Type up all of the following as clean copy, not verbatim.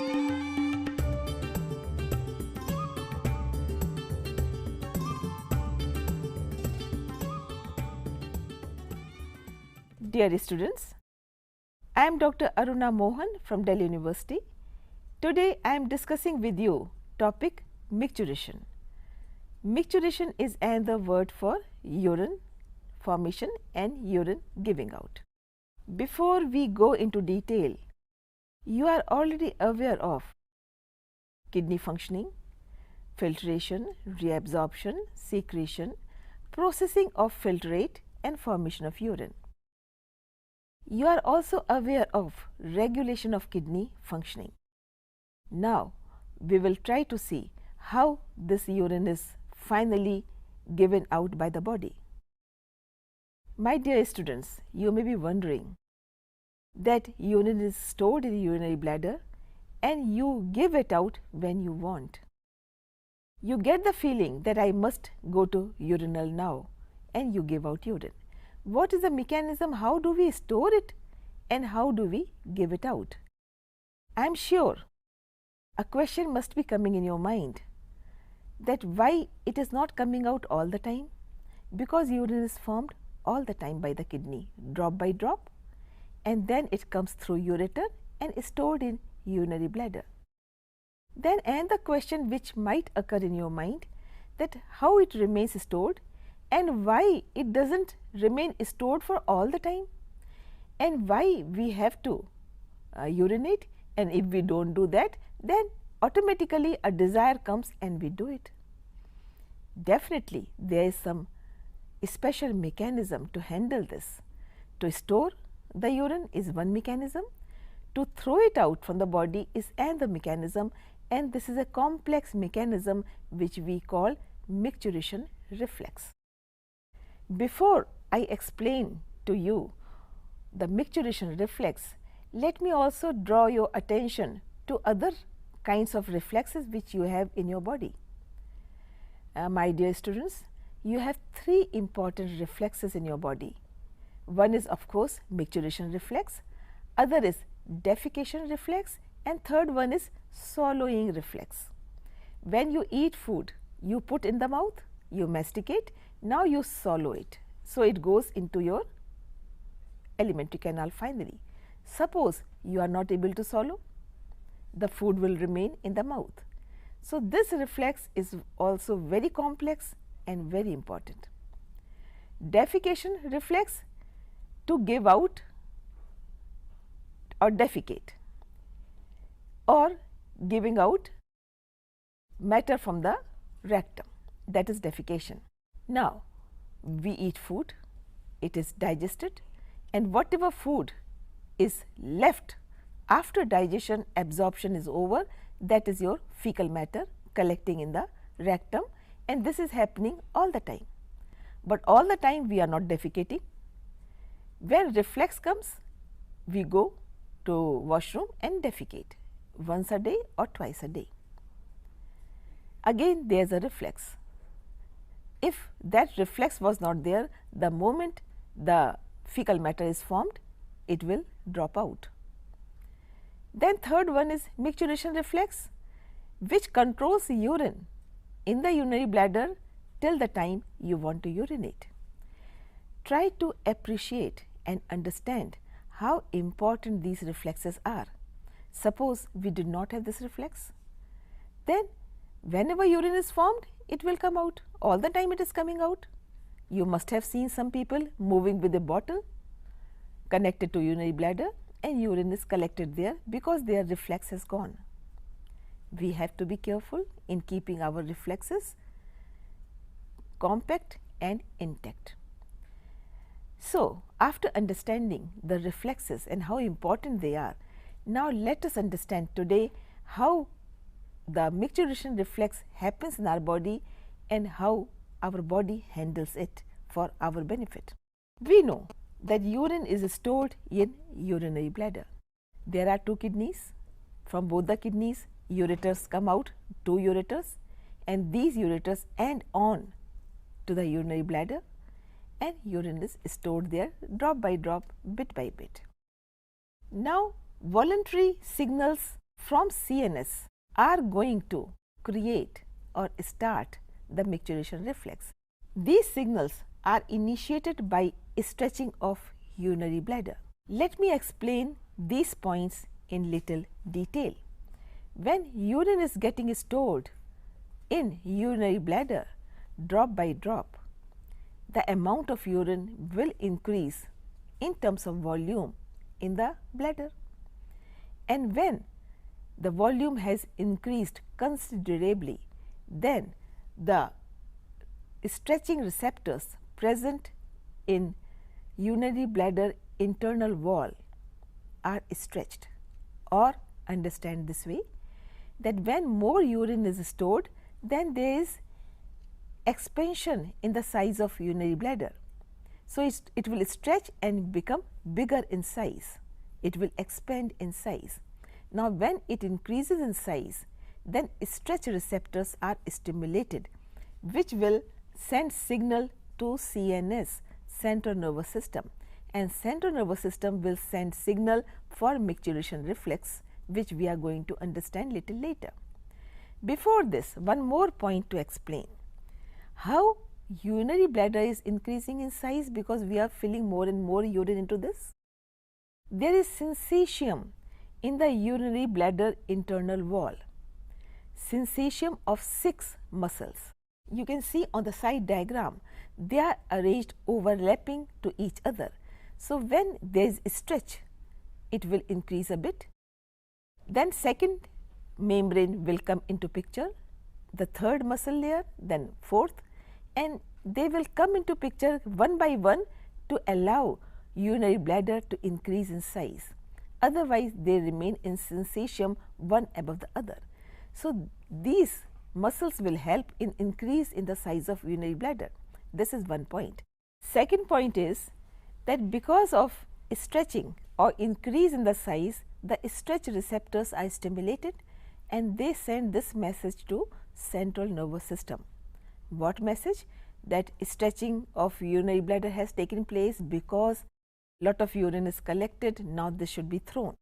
Dear students, I am Dr. Aruna Mohan from Delhi University. Today I am discussing with you topic micturation. Micturation is another word for urine formation and urine giving out. Before we go into detail, you are already aware of kidney functioning, filtration, reabsorption, secretion, processing of filtrate and formation of urine. You are also aware of regulation of kidney functioning. Now, we will try to see how this urine is finally given out by the body. My dear students, you may be wondering that urine is stored in the urinary bladder and you give it out when you want. You get the feeling that I must go to urinal now and you give out urine. What is the mechanism? How do we store it and how do we give it out? I am sure a question must be coming in your mind that why it is not coming out all the time? Because urine is formed all the time by the kidney, drop by drop, and then it comes through ureter and is stored in urinary bladder. Then another question which might occur in your mind that how it remains stored and why it does not remain stored for all the time and why we have to urinate, and if we do not do that, then automatically a desire comes and we do it. Definitely there is some special mechanism to handle this. To store the urine is one mechanism, to throw it out from the body is another mechanism, and this is a complex mechanism which we call micturation reflex. Before I explain to you the micturation reflex, let me also draw your attention to other kinds of reflexes which you have in your body. My dear students, you have three important reflexes in your body. One is of course micturation reflex, other is defecation reflex, and third one is swallowing reflex. When you eat food, you put in the mouth, you masticate, now you swallow it. So, it goes into your alimentary canal finally. Suppose you are not able to swallow, the food will remain in the mouth. So, this reflex is also very complex and very important. Defecation reflex, to give out or defecate or giving out matter from the rectum, that is defecation. Now, we eat food, it is digested, and whatever food is left after digestion, absorption is over, that is your fecal matter collecting in the rectum, and this is happening all the time. But all the time we are not defecating. When reflex comes, we go to washroom and defecate once a day or twice a day. Again there is a reflex. If that reflex was not there, the moment the fecal matter is formed, it will drop out. Then third one is micturation reflex, which controls urine in the urinary bladder till the time you want to urinate. Try to appreciate and understand how important these reflexes are. Suppose we did not have this reflex, then whenever urine is formed, it will come out, all the time it is coming out. You must have seen some people moving with a bottle connected to urinary bladder and urine is collected there because their reflex has gone. We have to be careful in keeping our reflexes compact and intact. So, after understanding the reflexes and how important they are, now let us understand today how the micturation reflex happens in our body and how our body handles it for our benefit. We know that urine is stored in urinary bladder. There are two kidneys. From both the kidneys, ureters come out, two ureters, and these ureters end on to the urinary bladder, and urine is stored there drop by drop, bit by bit. Now, voluntary signals from CNS are going to create or start the micturition reflex. These signals are initiated by stretching of urinary bladder. Let me explain these points in little detail. When urine is getting stored in urinary bladder drop by drop, the amount of urine will increase in terms of volume in the bladder. And when the volume has increased considerably, then the stretching receptors present in urinary bladder internal wall are stretched, or understand this way, that when more urine is stored, then there is expansion in the size of urinary bladder. So, it will stretch and become bigger in size, it will expand in size. Now, when it increases in size, then stretch receptors are stimulated, which will send signal to CNS, central nervous system, and central nervous system will send signal for micturition reflex, which we are going to understand little later. Before this, one more point to explain how urinary bladder is increasing in size, because we are filling more and more urine into this. There is syncytium in the urinary bladder internal wall, syncytium of 6 muscles. You can see on the side diagram, they are arranged overlapping to each other. So, when there is stretch, it will increase a bit. Then second membrane will come into picture, the third muscle layer, then fourth, and they will come into picture one by one to allow urinary bladder to increase in size. Otherwise, they remain in syncytium one above the other. So, these muscles will help in increase in the size of urinary bladder. This is one point. Second point is that because of stretching or increase in the size, the stretch receptors are stimulated and they send this message to central nervous system. What message? That stretching of urinary bladder has taken place because lot of urine is collected, now this should be thrown.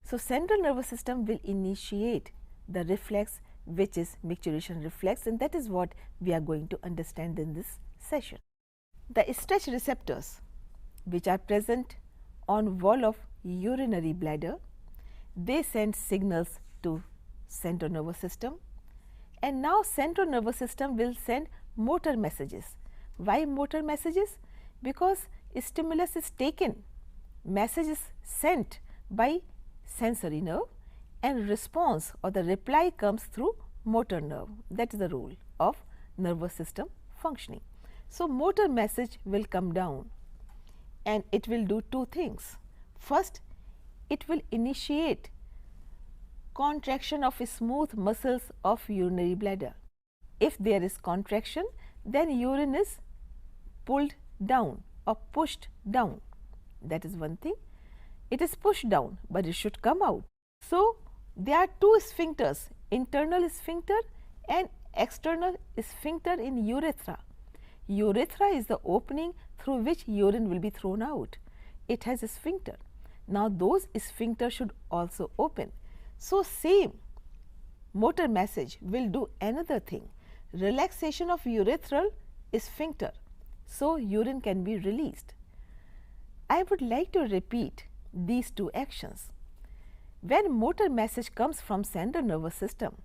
So, central nervous system will initiate the reflex, which is micturition reflex, and that is what we are going to understand in this session. The stretch receptors which are present on wall of urinary bladder, they send signals to central nervous system, and now central nervous system will send motor messages. Why motor messages? Because stimulus is taken, message is sent by sensory nerve, and response or the reply comes through motor nerve. That is the rule of nervous system functioning. So, motor message will come down and it will do two things. First, it will initiate contraction of smooth muscles of urinary bladder. If there is contraction, then urine is pulled down or pushed down. That is one thing. It is pushed down, but it should come out. So, there are two sphincters, internal sphincter and external sphincter in urethra. Urethra is the opening through which urine will be thrown out. It has a sphincter. Now, those sphincters should also open. So, same motor message will do another thing, relaxation of urethral sphincter. So, urine can be released. I would like to repeat these two actions. When motor message comes from central nervous system,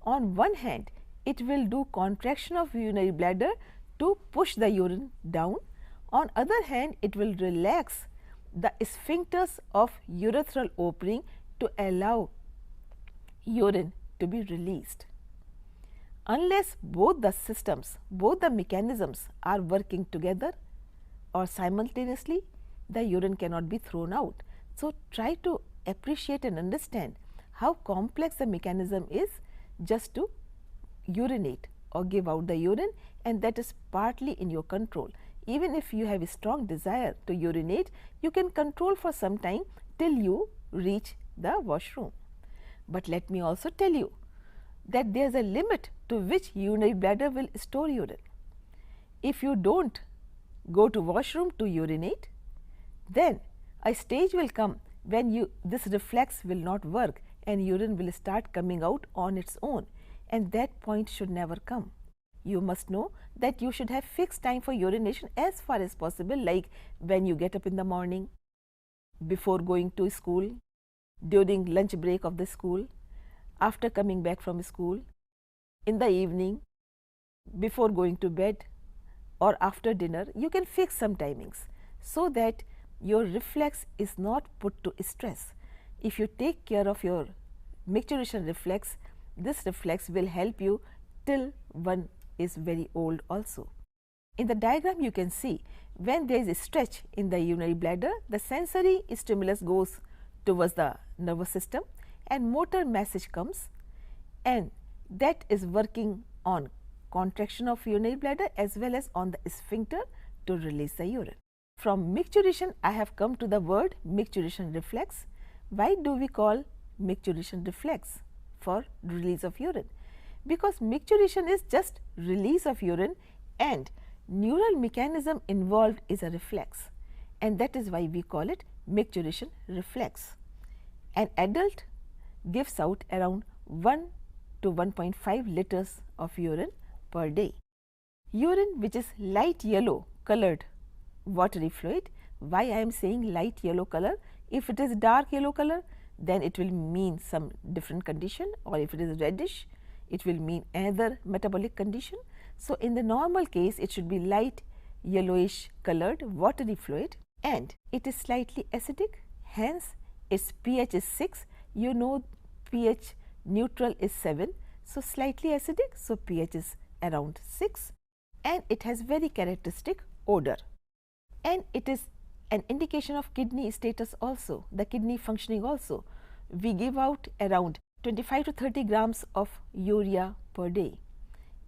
on one hand it will do contraction of urinary bladder to push the urine down, on other hand it will relax the sphincters of urethral opening to allow urine to be released. Unless both the systems, both the mechanisms are working together or simultaneously, the urine cannot be thrown out. So, try to appreciate and understand how complex the mechanism is just to urinate or give out the urine, and that is partly in your control. Even if you have a strong desire to urinate, you can control for some time till you reach the washroom. But let me also tell you that there is a limit to which urinary bladder will store urine. If you do not go to washroom to urinate, then a stage will come when this reflex will not work and urine will start coming out on its own, and that point should never come. You must know that you should have fixed time for urination as far as possible, like when you get up in the morning, before going to school, during lunch break of the school, after coming back from school, in the evening, before going to bed, or after dinner. You can fix some timings so that your reflex is not put to stress. If you take care of your micturition reflex, this reflex will help you till one is very old also. In the diagram you can see, when there is a stretch in the urinary bladder, the sensory stimulus goes towards the nervous system and motor message comes, and that is working on contraction of urinary bladder as well as on the sphincter to release the urine. From micturation I have come to the word micturation reflex. Why do we call micturation reflex for release of urine? Because micturation is just release of urine and neural mechanism involved is a reflex, and that is why we call it micturation reflex. An adult gives out around 1 to 1.5 liters of urine per day. Urine which is light yellow colored watery fluid. Why I am saying light yellow color? If it is dark yellow color, then it will mean some different condition, or if it is reddish, it will mean another metabolic condition. So, in the normal case, it should be light yellowish colored watery fluid, and it is slightly acidic, hence its pH is 6. You know pH neutral is 7. So, slightly acidic, so pH is around 6, and it has very characteristic odor, and it is an indication of kidney status also, the kidney functioning also. We give out around 25 to 30 grams of urea per day,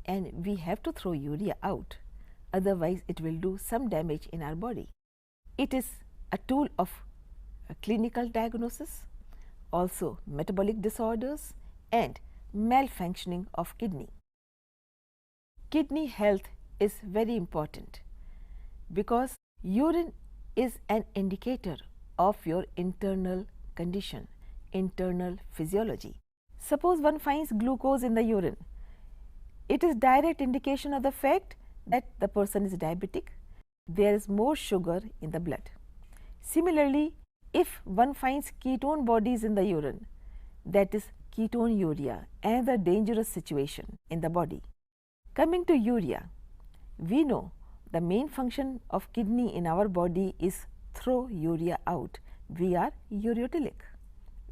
and we have to throw urea out, otherwise it will do some damage in our body. It is a tool of a clinical diagnosis, also metabolic disorders and malfunctioning of kidney. Kidney health is very important because urine is an indicator of your internal condition, internal physiology. Suppose one finds glucose in the urine, it is direct indication of the fact that the person is diabetic, there is more sugar in the blood. Similarly, if one finds ketone bodies in the urine, that is ketonuria, another dangerous situation in the body. Coming to urea, we know the main function of kidney in our body is throw urea out. We are ureotelic.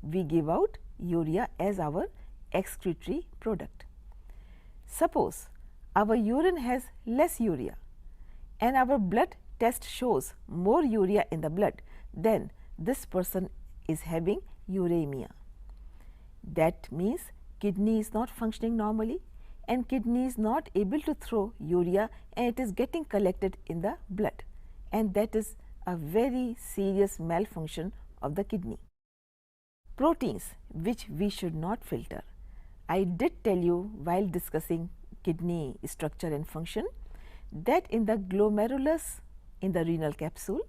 We give out urea as our excretory product. Suppose our urine has less urea and our blood test shows more urea in the blood, then this person is having uremia. That means kidney is not functioning normally and kidney is not able to throw urea, and it is getting collected in the blood, and that is a very serious malfunction of the kidney. Proteins which we should not filter. I did tell you while discussing kidney structure and function that in the glomerulus in the renal capsule,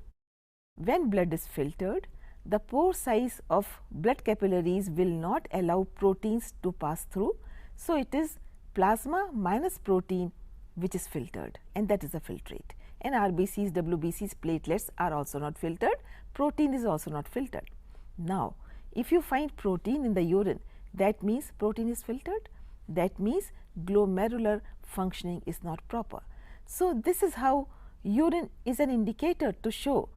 when blood is filtered, the pore size of blood capillaries will not allow proteins to pass through. So, it is plasma minus protein which is filtered, and that is the filtrate. And RBCs, WBCs, platelets are also not filtered, protein is also not filtered. Now, if you find protein in the urine, that means protein is filtered, that means glomerular functioning is not proper. So, this is how urine is an indicator to show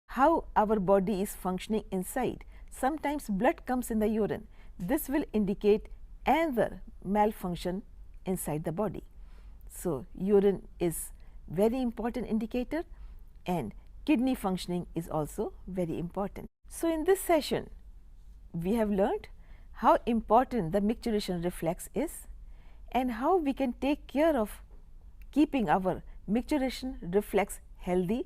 how our body is functioning inside. Sometimes blood comes in the urine, this will indicate another malfunction inside the body. So, urine is very important indicator and kidney functioning is also very important. So, in this session we have learned how important the micturation reflex is and how we can take care of keeping our micturation reflex healthy,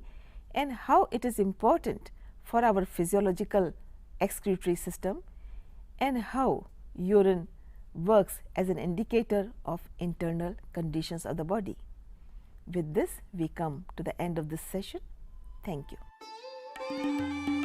and how it is important for our physiological excretory system, and how urine works as an indicator of internal conditions of the body. With this, we come to the end of this session. Thank you.